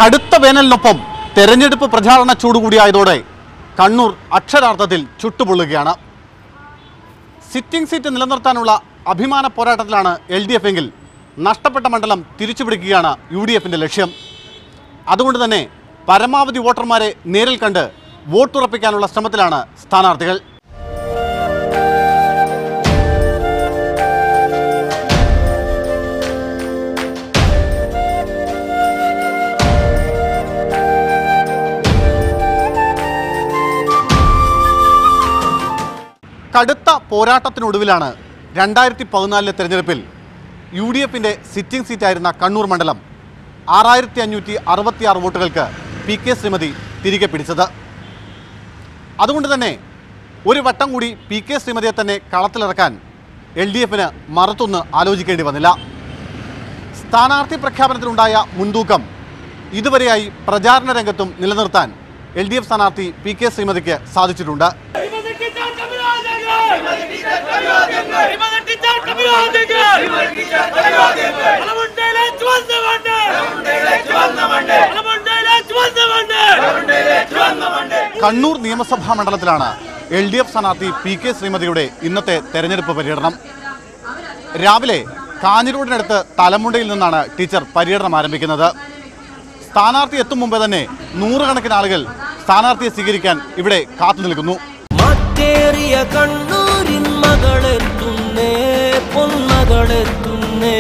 കടുത്ത വേനലിനൊപ്പം തെരഞ്ഞെടുപ്പ് പ്രചാരണ ചൂടുകൂടിയായതോടെ കണ്ണൂർ അക്ഷരാർത്ഥത്തിൽ ചുട്ടുപൊള്ളുകയാണ്. സിറ്റിംഗ് സീറ്റ് നിലനിർത്താനുള്ള അഭിമാന പോരാട്ടത്തിലാണ് LDF എങ്കിൽ നഷ്ടപ്പെട്ട മണ്ഡലം തിരിച്ചുപിടിക്കുകയാണ് UDFിൻ്റെ ലക്ഷ്യം. അതുകൊണ്ട് തന്നെ പരമാവധി വോട്ടർമാരെ നേരിൽ കണ്ട് വോട്ടുറപ്പിക്കാനുള്ള ശ്രമത്തിലാണ് സ്ഥാനാർത്ഥികൾ. കടുത്ത പോരാട്ടത്തിനൊടുവിലാണ് 2014 തെരഞ്ഞെടുപ്പിൽ UDFിൻ്റെ സിറ്റിംഗ് സീറ്റായിരുന്ന കണ്ണൂർ മണ്ഡലം 6566 വോട്ടുകൾക്ക് PK ശ്രീമതി തിരികെ പിടിച്ചത്. അതുകൊണ്ട് തന്നെ ഒരു വട്ടം കൂടി PK ശ്രീമതിയെ തന്നെ കളത്തിലിറക്കാൻ LDFന് മറുത്തൊന്ന് ആലോചിക്കേണ്ടി വന്നില്ല. സ്ഥാനാർത്ഥി പ്രഖ്യാപനത്തിലുണ്ടായ മുൻതൂക്കം ഇതുവരെയായി പ്രചാരണ രംഗത്തും നിലനിർത്താൻ LDF സ്ഥാനാർത്ഥി PK ശ്രീമതിക്ക് സാധിച്ചിട്ടുണ്ട്. കണ്ണൂർ നിയമസഭാ മണ്ഡലത്തിലാണ് LDF സ്ഥാനാർത്ഥി PK ശ്രീമതിയുടെ ഇന്നത്തെ തെരഞ്ഞെടുപ്പ് പര്യടനം. രാവിലെ കാഞ്ഞിരോടിനടുത്ത് തലമുണ്ടയിൽ നിന്നാണ് ടീച്ചർ പര്യടനം ആരംഭിക്കുന്നത്. സ്ഥാനാർത്ഥി എത്തും മുമ്പേ തന്നെ നൂറുകണക്കിന് ആളുകൾ സ്ഥാനാർത്ഥിയെ സ്വീകരിക്കാൻ ഇവിടെ കാത്തു നിൽക്കുന്നു. കണ്ണൂരിൻ മകളെത്തുന്നേ പൊന്മകളെത്തുന്നേ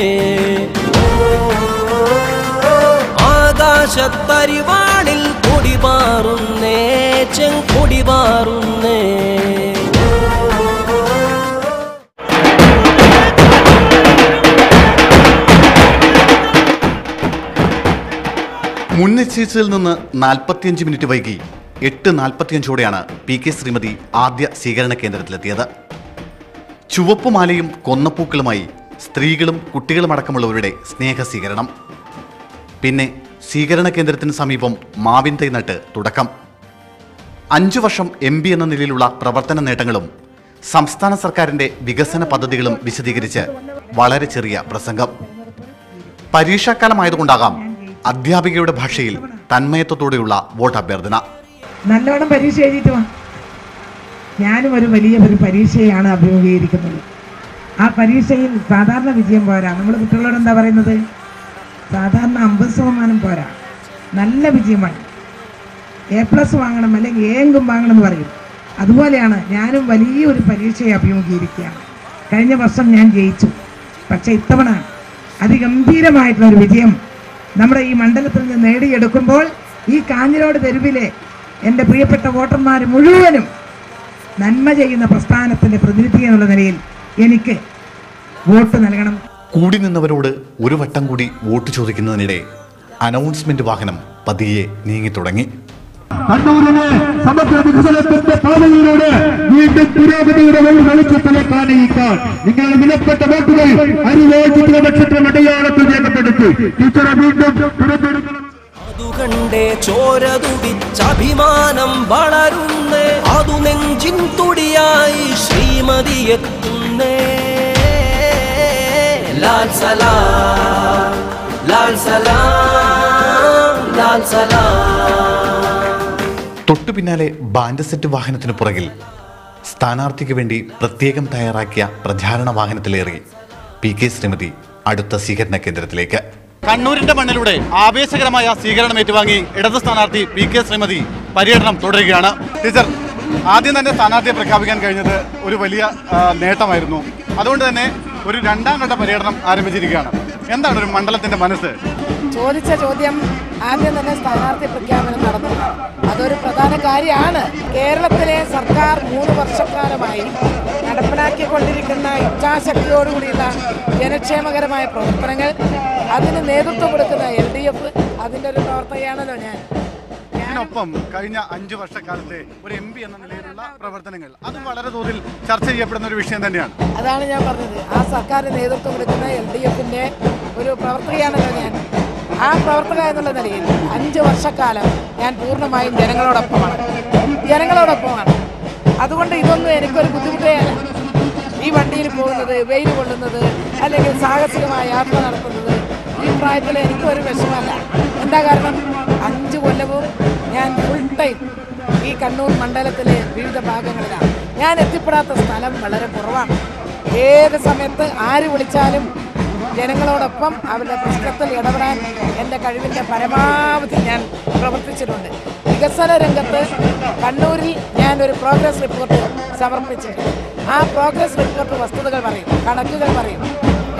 ആകാശത്തരിവാളിൽ കൊടിപാറുന്നേ ചെങ്കൊടിപാറുന്നേ. മുൻനിശ്ചയിച്ചതിൽ നിന്ന് 45 മിനിറ്റ് വൈകി 8:45ഓടെയാണ് PK ശ്രീമതി ആദ്യ സ്വീകരണ കേന്ദ്രത്തിലെത്തിയത്. ചുവപ്പുമാലയും കൊന്നപ്പൂക്കളുമായി സ്ത്രീകളും കുട്ടികളുമടക്കമുള്ളവരുടെ സ്നേഹസ്വീകരണം. പിന്നെ സ്വീകരണ കേന്ദ്രത്തിന് സമീപം മാവിൻ തൈ നട്ട് തുടക്കം. 5 വർഷം MP എന്ന നിലയിലുള്ള പ്രവർത്തന നേട്ടങ്ങളും സംസ്ഥാന സർക്കാരിൻ്റെ വികസന പദ്ധതികളും വിശദീകരിച്ച് വളരെ ചെറിയ പ്രസംഗം. പരീക്ഷാക്കാലമായതുകൊണ്ടാകാം അധ്യാപികയുടെ ഭാഷയിൽ തന്മയത്വത്തോടെയുള്ള വോട്ടഭ്യർത്ഥന. നല്ലോണം പരീക്ഷ എഴുതിയിട്ട് വാ. ഞാനും ഒരു വലിയ പരീക്ഷയാണ് അഭിമുഖീകരിക്കുന്നത്. ആ പരീക്ഷയിൽ സാധാരണ വിജയം പോരാ. നമ്മൾ കുട്ടികളോട് എന്താ പറയുന്നത്? സാധാരണ 50% പോരാ, നല്ല വിജയം വേണം, A+ വാങ്ങണം, അല്ലെങ്കിൽ ഏങ്കും വാങ്ങണം എന്ന് പറയും. അതുപോലെയാണ് ഞാനും വലിയൊരു പരീക്ഷയെ അഭിമുഖീകരിക്കുകയാണ്. കഴിഞ്ഞ വർഷം ഞാൻ ജയിച്ചു. പക്ഷേ ഇത്തവണ അതിഗംഭീരമായിട്ടുള്ളൊരു വിജയം നമ്മുടെ ഈ മണ്ഡലത്തിൽ നിന്ന് നേടിയെടുക്കുമ്പോൾ ഈ കാഞ്ഞിരോട് തെരുവിലെ എൻ്റെ പ്രിയപ്പെട്ട വോട്ടർമാർ മുഴുവനും നന്മ ചെയ്യുന്ന പ്രസ്ഥാനത്തിൻ്റെ പ്രതിനിധി എന്നുള്ള നിലയിൽ എനിക്ക് വോട്ട് നൽകണം. കൂടി നിന്നവരോട് ഒരു വട്ടം കൂടി വോട്ട് ചോദിക്കുന്നതിനിടെ അനൗൺസ്മെന്റ് വാഹനം പതിയെ നീങ്ങി തുടങ്ങി. കണ്ണൂരിലെ സമഗ്ര വികസനത്തിന്റെ പാതയിലൂടെ വീണ്ടും പുരോഗതിയുടെ വെളിച്ചത്തിലേക്ക് ആനയിക്കാൻ നിങ്ങളുടെ വിലപ്പെട്ട വോട്ടുകൾ അരിവോചിത്ര നക്ഷത്രം അടയാളത്തിൽ രേഖപ്പെടുത്തി ടീച്ചറെ വീണ്ടും പുറത്തെടുക്കണം. അതുകണ്ടേ ചോര തുടിച്ചഭിമാനം വളരുന്നേ, അതു നെഞ്ചിൻ തുടിയായി ശ്രീമതി എത്തുന്നേ. ലാൽ സലാം ലാൽ സലാം ലാൽ സലാം. തൊട്ടു പിന്നാലെ ബാൻഡ് സെറ്റ് വാഹനത്തിനു പുറകിൽ സ്ഥാനാർത്ഥിക്ക് വേണ്ടി പ്രത്യേകം തയ്യാറാക്കിയ പ്രചാരണ വാഹനത്തിലേറി PK ശ്രീമതി അടുത്ത സ്വീകരണ കേന്ദ്രത്തിലേക്ക്. കണ്ണൂരിന്റെ മണ്ണിലൂടെ ആവേശകരമായ സ്വീകരണം ഏറ്റുവാങ്ങി ഇടത് സ്ഥാനാർത്ഥി PK ശ്രീമതി പര്യടനം തുടരുകയാണ്. ടീച്ചർ, ആദ്യം തന്നെ സ്ഥാനാർത്ഥിയെ പ്രഖ്യാപിക്കാൻ കഴിഞ്ഞത് ഒരു വലിയ നേട്ടമായിരുന്നു. അതുകൊണ്ട് തന്നെ ഒരു 2ാം ഘട്ട പര്യടനം ആരംഭിച്ചിരിക്കുകയാണ്. എന്താണ് ഒരു മണ്ഡലത്തിന്റെ മനസ്സ്? ചോദിച്ച ചോദ്യം ആദ്യം തന്നെ സ്ഥാനാർത്ഥി പ്രഖ്യാപനം നടന്നു. അതൊരു പ്രധാന കാര്യമാണ്. കേരളത്തിലെ സർക്കാർ 3 വർഷക്കാലമായി നടപ്പിലാക്കിക്കൊണ്ടിരിക്കുന്ന ഇച്ഛാശക്തിയോടുകൂടിയുള്ള ജനക്ഷേമകരമായ പ്രവർത്തനങ്ങൾ, അതിന് നേതൃത്വം കൊടുക്കുന്ന LDF, അതിൻ്റെ ഒരു പ്രവർത്തകയാണല്ലോ ഞാൻ. ഇതിനൊപ്പം കഴിഞ്ഞ 5 വർഷക്കാലത്തെ ഒരു MP എന്ന നിലയിലുള്ള പ്രവർത്തനങ്ങൾ അതും വളരെ തോതിൽ ചർച്ച ചെയ്യപ്പെടുന്ന ഒരു വിഷയം തന്നെയാണ്. അതാണ് ഞാൻ പറഞ്ഞത്. ആ സർക്കാരിന് നേതൃത്വം കൊടുക്കുന്ന LDFിൻ്റെ ഒരു പ്രവർത്തകയാണല്ലോ ഞാൻ. ആ പ്രവർത്തക എന്നുള്ള നിലയിൽ 5 വർഷക്കാലം ഞാൻ പൂർണ്ണമായും ജനങ്ങളോടൊപ്പമാണ്. അതുകൊണ്ട് ഇതൊന്നും എനിക്കൊരു ബുദ്ധിമുട്ടേയല്ല. ഈ വണ്ടിയിൽ പോകുന്നത്, വെയിൽ കൊള്ളുന്നത്, അല്ലെങ്കിൽ സാഹസികമായ യാത്ര നടത്തുന്നത്, ഈ പ്രായത്തിൽ എനിക്കൊരു വിഷമമല്ല. എന്താ കാരണം 5 കൊല്ലവും ഞാൻ ഫുൾ ടൈം ഈ കണ്ണൂർ മണ്ഡലത്തിലെ വിവിധ ഭാഗങ്ങളിലാണ്. ഞാൻ എത്തിപ്പെടാത്ത സ്ഥലം വളരെ കുറവാണ്. ഏത് സമയത്ത് ആര് വിളിച്ചാലും ജനങ്ങളോടൊപ്പം അവരുടെ പ്രശ്നത്തിൽ ഇടപെടാൻ എൻ്റെ കഴിവിൻ്റെ പരമാവധി ഞാൻ പ്രവർത്തിച്ചിട്ടുണ്ട്. വികസന രംഗത്ത് കണ്ണൂരിൽ ഞാനൊരു പ്രോഗ്രസ് റിപ്പോർട്ട് സമർപ്പിച്ചിട്ടുണ്ട്. ആ പ്രോഗ്രസ് റിപ്പോർട്ട് വസ്തുതകൾ പറയും, കണക്കുകൾ പറയും,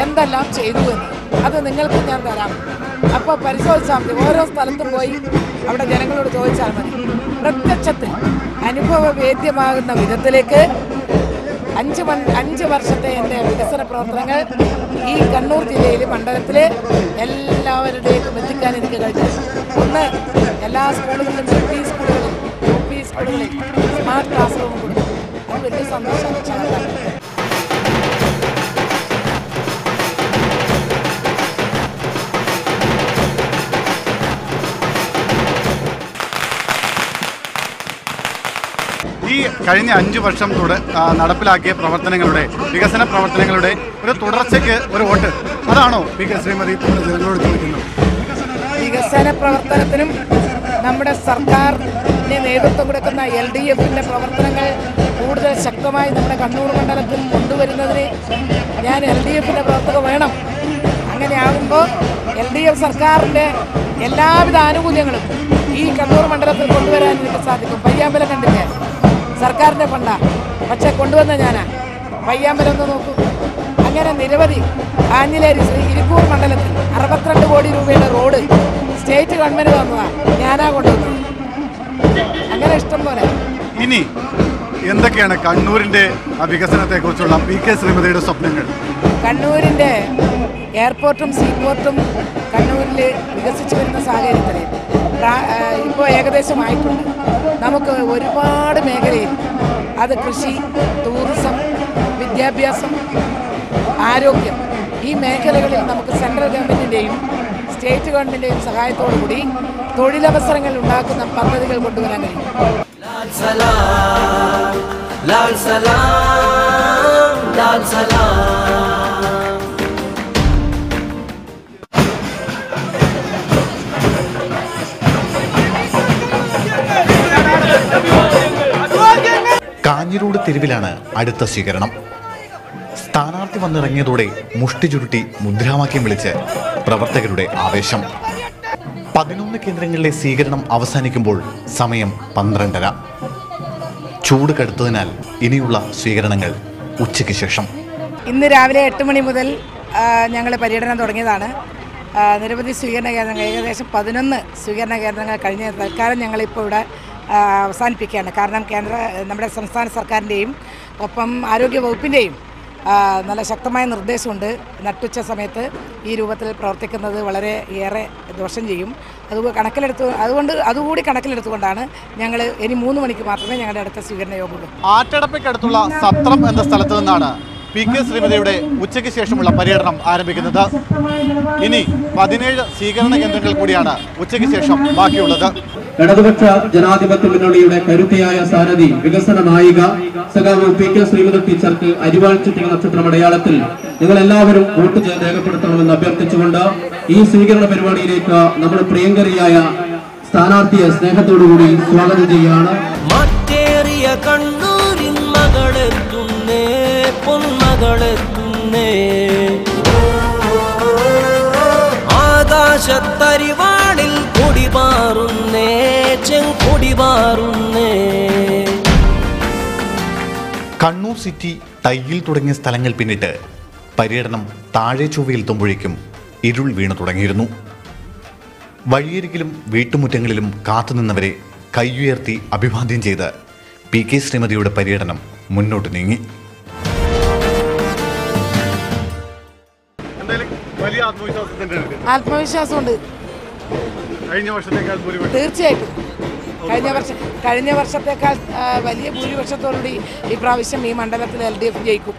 എന്തെല്ലാം ചെയ്തു എന്ന്. അത് നിങ്ങൾക്ക് ഞാൻ തരാം. അപ്പോൾ പരിശോധിച്ചാൽ മതി. ഓരോ സ്ഥലത്തും പോയി അവിടെ ജനങ്ങളോട് ചോദിച്ചാൽ മതി. പ്രത്യക്ഷത്തിൽ അനുഭവവേദ്യമാകുന്ന വിധത്തിലേക്ക് 5 വർഷത്തെ എൻ്റെ വികസന പ്രവർത്തനങ്ങൾ ഈ കണ്ണൂർ ജില്ലയിൽ മണ്ഡലത്തിൽ എല്ലാവരുടെയും എത്തിക്കാൻ എനിക്ക് കഴിഞ്ഞു. ഒന്ന്, എല്ലാ സ്കൂളുകളിലും LP സ്കൂളുകളിൽ UP സ്കൂളുകളിൽ സ്മാർട്ട് ക്ലാസ് റൂം കൊടുക്കും. അത് വലിയ സന്തോഷം. ഈ കഴിഞ്ഞ 5 വർഷം നടപ്പിലാക്കിയ പ്രവർത്തനങ്ങളുടെ, വികസന പ്രവർത്തനങ്ങളുടെ ഒരു തുടർച്ചയ്ക്ക് ഒരു വോട്ട്, അതാണോ PK ശ്രീമതി ജനങ്ങളോട് ചോദിക്കുന്നത്? വികസന പ്രവർത്തനത്തിനും നമ്മുടെ സർക്കാരിന് നേതൃത്വം കൊടുക്കുന്ന LDFിൻ്റെ പ്രവർത്തനങ്ങൾ കൂടുതൽ ശക്തമായി നമ്മുടെ കണ്ണൂർ മണ്ഡലത്തിൽ കൊണ്ടുവരുന്നതിന് ഞാൻ LDFിൻ്റെ പ്രവർത്തകർ വേണം. അങ്ങനെയാകുമ്പോൾ LDF സർക്കാരിൻ്റെ എല്ലാവിധ ആനുകൂല്യങ്ങളും ഈ കണ്ണൂർ മണ്ഡലത്തിൽ കൊണ്ടുവരാൻ എനിക്ക് സാധിക്കും. പയ്യാമ്പലം കണ്ടില്ലേ, സർക്കാരിൻ്റെ ഫണ്ടാണ്, പക്ഷേ കൊണ്ടുവന്ന ഞാനാ. പയ്യാമ്പലം ഒന്ന് നോക്കൂ. അങ്ങനെ നിരവധി ആഞ്ഞിലേരി ഇരിക്കൂർ മണ്ഡലത്തിൽ 62 കോടി രൂപയുടെ റോഡ് സ്റ്റേറ്റ് ഗവൺമെൻറ് തന്നതാണ്, ഞാനാ കൊണ്ടുവന്നത്. അങ്ങനെ ഇഷ്ടം പോലെ. ഇനി എന്തൊക്കെയാണ് കണ്ണൂരിൻ്റെ വികസനത്തെക്കുറിച്ചുള്ള PK ശ്രീമതിയുടെ സ്വപ്നങ്ങൾ? കണ്ണൂരിൻ്റെ എയർപോർട്ടും സീപോർട്ടും കണ്ണൂരിൽ വികസിച്ചു വരുന്ന സാഹചര്യത്തിൽ ഇപ്പോൾ ഏകദേശമായിട്ടുണ്ട്. നമുക്ക് ഒരുപാട് മേഖലയിൽ, അത് കൃഷി, ടൂറിസം, വിദ്യാഭ്യാസം, ആരോഗ്യം, ഈ മേഖലകളിൽ നമുക്ക് സെൻട്രൽ ഗവൺമെൻറ്റിൻ്റെയും സ്റ്റേറ്റ് ഗവൺമെൻറ്റിൻ്റെയും സഹായത്തോടുകൂടി തൊഴിലവസരങ്ങൾ ഉണ്ടാക്കുന്ന പദ്ധതികൾ കൊണ്ടുവരാൻ കഴിയും. ലാൽ സലാം, ലാൽ സലാം, ലാൽ സലാം. കാഞ്ഞിരോട് തെരുവിലാണ് അടുത്ത സ്വീകരണം. സ്ഥാനാർത്ഥി വന്നിറങ്ങിയതോടെ മുഷ്ടി ചുരുട്ടി മുദ്രാവാക്യം വിളിച്ച് പ്രവർത്തകരുടെ ആവേശം. 11 കേന്ദ്രങ്ങളിലെ സ്വീകരണം അവസാനിക്കുമ്പോൾ സമയം 12:30. ചൂട് കടുത്തതിനാൽ ഇനിയുള്ള സ്വീകരണങ്ങൾ ഉച്ചയ്ക്ക് ശേഷം. ഇന്ന് രാവിലെ 8 മണി മുതൽ ഞങ്ങൾ പര്യടനം തുടങ്ങിയതാണ്. നിരവധി സ്വീകരണ കേന്ദ്രങ്ങൾ, ഏകദേശം 11 സ്വീകരണ കേന്ദ്രങ്ങൾ കഴിഞ്ഞ തൽക്കാലം ഞങ്ങളിപ്പോൾ ഇവിടെ അവസാനിപ്പിക്കുകയാണ്. കാരണം നമ്മുടെ സംസ്ഥാന സർക്കാരിൻ്റെയും ഒപ്പം ആരോഗ്യ വകുപ്പിൻ്റെയും നല്ല ശക്തമായ നിർദ്ദേശമുണ്ട്. നട്ടുച്ച സമയത്ത് ഈ രൂപത്തിൽ പ്രവർത്തിക്കുന്നത് വളരെ ഏറെ ദോഷം ചെയ്യും. അതുകൂടി കണക്കിലെടുത്തുകൊണ്ടാണ് ഞങ്ങൾ ഇനി 3 മണിക്ക് മാത്രമേ ഞങ്ങളുടെ അടുത്ത സ്വീകരണ യോഗമുള്ളൂ. ആറ്റടപ്പയ്ക്കടുത്തുള്ള സത്രം എന്ന സ്ഥലത്ത് നിന്നാണ് PK ശ്രീമതിയുടെ ഉച്ചയ്ക്ക് ശേഷമുള്ള പര്യടനം ആരംഭിക്കുന്നത്. ഇനി 17 സ്വീകരണ കേന്ദ്രങ്ങൾ കൂടിയാണ് ഉച്ചയ്ക്ക് ശേഷം ബാക്കിയുള്ളത്. ഇടതുപക്ഷ ജനാധിപത്യ മുന്നണിയുടെ കരുത്തയായ സാരഥി, വികസന നായിക സഖാവ് PK ശ്രീമതി ടീച്ചർക്ക് അരിവാൾ ചുറ്റിക നക്ഷത്രം അടയാളത്തിൽ നിങ്ങൾ എല്ലാവരും വോട്ട് രേഖപ്പെടുത്തണമെന്ന് അഭ്യർത്ഥിച്ചുകൊണ്ട് ഈ സ്വീകരണ പരിപാടിയിലേക്ക് നമ്മുടെ പ്രിയങ്കരിയായ സ്ഥാനാർത്ഥിയെ സ്നേഹത്തോടുകൂടി സ്വാഗതം ചെയ്യുകയാണ്. മറ്റേറിയ കണ്ണൂരിൻ മകളെത്തുന്നേ, പൊന്മകളെത്തുന്നേ, ആകാശത്തരിവാളിൽ കൊടിപാറുന്നേ, ചെങ്കൊടിപാറുന്നേ. കണ്ണൂർ സിറ്റി തയ്യിൽ തുടങ്ങിയ സ്ഥലങ്ങൾ പിന്നിട്ട് പര്യടനം താഴെ ചൊവ്വയിലെത്തുമ്പോഴേക്കും ഇരുൾ വീണു തുടങ്ങിയിരുന്നു. വഴിയരികിലും വീട്ടുമുറ്റങ്ങളിലും കാത്തുനിന്നവരെ കൈയുയർത്തി അഭിവാദ്യം ചെയ്ത് PK ശ്രീമതിയുടെ പര്യടനം മുന്നോട്ട് നീങ്ങി. ആത്മവിശ്വാസമുണ്ട്. തീർച്ചയായിട്ടും കഴിഞ്ഞ വർഷത്തേക്കാൾ വലിയ ഭൂരിപക്ഷത്തോടുകൂടി ഇപ്രാവശ്യം ഈ മണ്ഡലത്തിൽ LDF ജയിക്കും.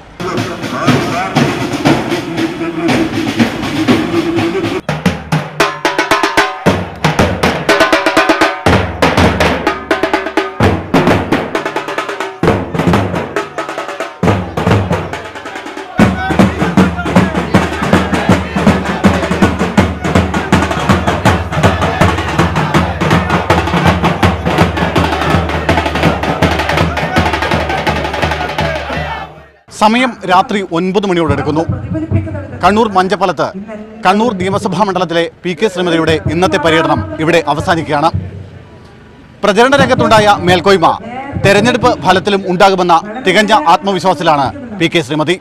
സമയം രാത്രി 9 മണിയോടടുക്കുന്നു. കണ്ണൂർ മഞ്ചപ്പലത്ത് കണ്ണൂർ നിയമസഭാ മണ്ഡലത്തിലെ പി.കെ. ശ്രീമതിയുടെ ഇന്നത്തെ പര്യടനം ഇവിടെ അവസാനിക്കുകയാണ്. പ്രചരണ രംഗത്തുണ്ടായ മേൽക്കോയ്മ തെരഞ്ഞെടുപ്പ് ഫലത്തിലും ഉണ്ടാകുമെന്ന തികഞ്ഞ ആത്മവിശ്വാസത്തിലാണ് പി.കെ. ശ്രീമതി.